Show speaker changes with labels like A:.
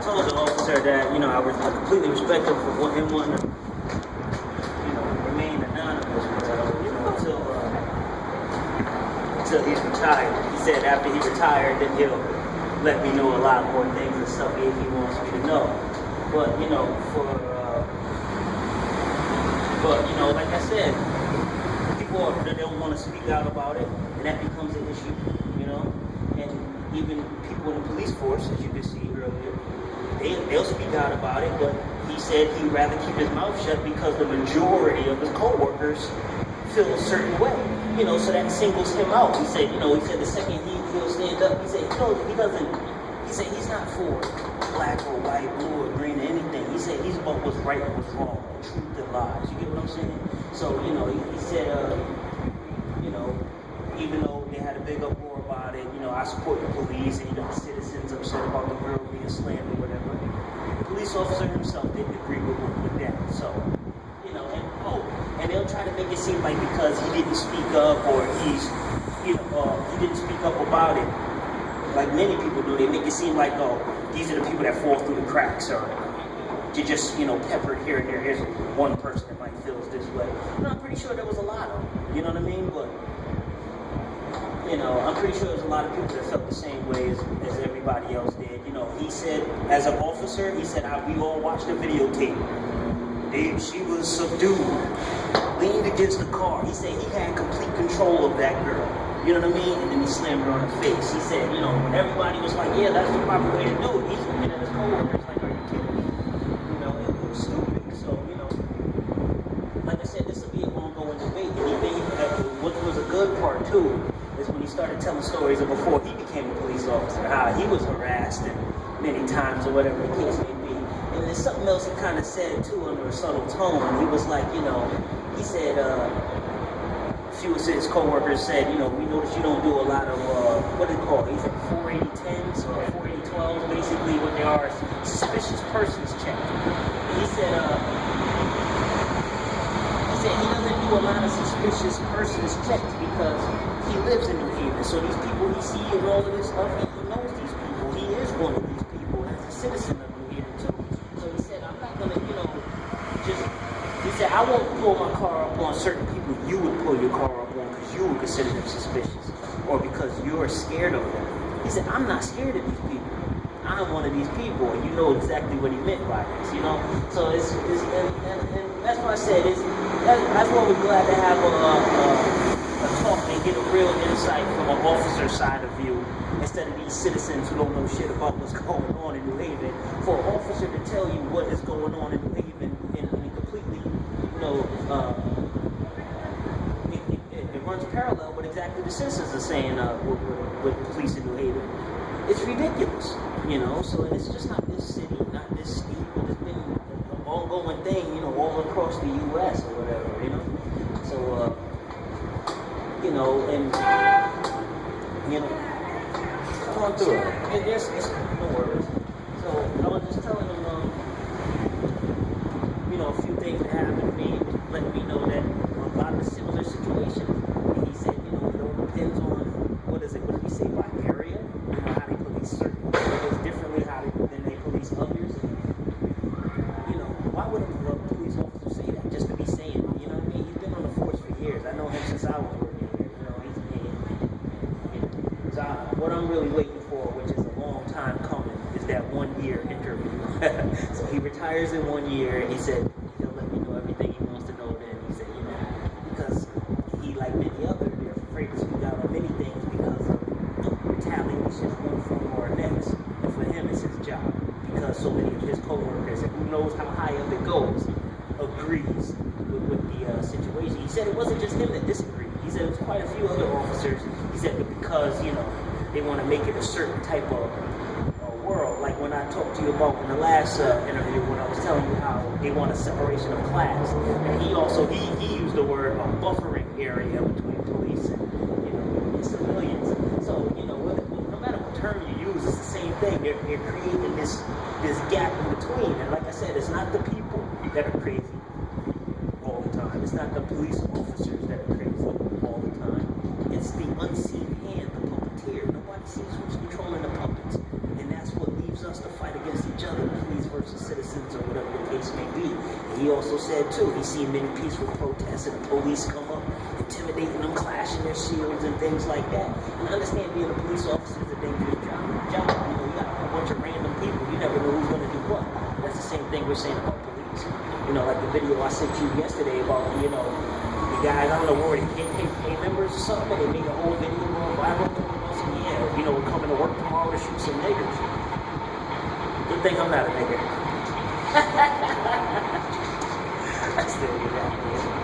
A: told the officer that, I completely respect him for him wanting to, remain anonymous, until he's retired. He said after he retired, then he'll let me know a lot more things and stuff if he wants me to know. But, like I said, people they don't want to speak out about it, and that becomes an issue, and even people in the police force, as you could see earlier, they'll speak out about it, but he said he'd rather keep his mouth shut because the majority of his co-workers feel a certain way, so that singles him out. He said, the second he'll stand up, he said, he said he's not for black or white, blue or green or anything. He said he's about what's right and what's wrong, truth and lies. You get what I'm saying? So, he said, even though they had a big uproar about it, I support the police and, the citizens upset about the girl being slammed or whatever. The police officer himself didn't agree with that. So, and they'll try to make it seem like because he didn't speak up or he didn't speak up about it, like many people do, they make it seem like, these are the people that fall through the cracks, or you just, peppered here and there. Here's one person that might feel this way. I'm pretty sure there was a lot of them, you know what I mean? But, I'm pretty sure there's a lot of people that felt the same way as everybody else did. He said, as an officer, he said, we all watched the videotape. She was subdued, leaned against the car. He said he had complete control of that girl. You know what I mean? And then he slammed her on the face. He said, when everybody was like, yeah, that's the proper way to do it. He's looking at his coworkers like, are you kidding me? It was stupid. So, like I said, this will be an ongoing debate. And what was a good part, too, is when he started telling stories of before he became a police officer, how he was harassed and many times or whatever the case may be. And there's something else he kind of said, too, under a subtle tone. He was like, he said, few of his co-workers said, we noticed you don't do a lot of, what do they call it? He said 480-10s or 480-12s, basically what they are is suspicious persons check. He said he doesn't do a lot of suspicious persons checks because he lives in New Haven. So these people he sees and all of this stuff, he knows these people. He is one of these people as a citizen of New Haven too. So he said, I'm not going to, he said, I won't pull my car up on certain people you would pull your car up on because you would consider them suspicious or because you're scared of them. He said, I'm not scared of these people. I'm one of these people, and you know exactly what he meant by this, So and that's why I said that's why we're glad to have a talk and get a real insight from an officer's side of view instead of these citizens who don't know shit about what's going on in New Haven. For an officer to tell you what is going on in New Haven and completely, it runs parallel with exactly the citizens are saying with police in New Haven. It's ridiculous, so it's just not this city, not this state, but it's been an ongoing thing, all across the U.S. or whatever, So, going through it. It's no worries. So I was just telling him, a few things that happened to me, letting me know that a lot of the similar situations. And he said, it all depends on what did he say, by area? How they police certain areas differently, than they police others. And, why would a police officer say that just to be saying it? You know what I mean? He's been on the force for years. I know him since I was working here. So what I'm really waiting for, which is a long time coming, is that 1 year interview. So he retires in 1 year, and he said he'll let me know everything he wants to know then. He said, because he, like many others, they're afraid to speak out on many things because of retaliation one form or next. And for him, it's his job, because so many of his co-workers, and who knows how high up it goes, agrees with the situation. He said it wasn't just him that disagreed. He said it was quite a few other officers. He said that because, they want to make it a certain type of world. Like when I talked to you about in the last interview, when I was telling you how they want a separation of class. And he also, he used the word buffering area between police and civilians. So, no matter what term you use, it's the same thing. They're creating this gap in between. And like I said, it's not the people that are crazy all the time. It's not the police officers that are crazy all the time. It's the unseen hand, the puppeteer. Nobody sees who's controlling the puppets. And that's what leaves us to fight against each other versus citizens or whatever the case may be. And he also said too, he's seen many peaceful protests and the police come up, intimidating them, clashing their shields and things like that. And I understand being a police officer is a dangerous job. You know, you got a bunch of random people. You never know who's going to do what. That's the same thing we're saying about police. You know, like the video I sent you yesterday about, you know, the guys, I don't know, were they KKK members or something, but they made a whole video going viral. Yeah, you know, we're coming to work tomorrow to shoot some niggers. Good thing I'm not a nigger. I still do that.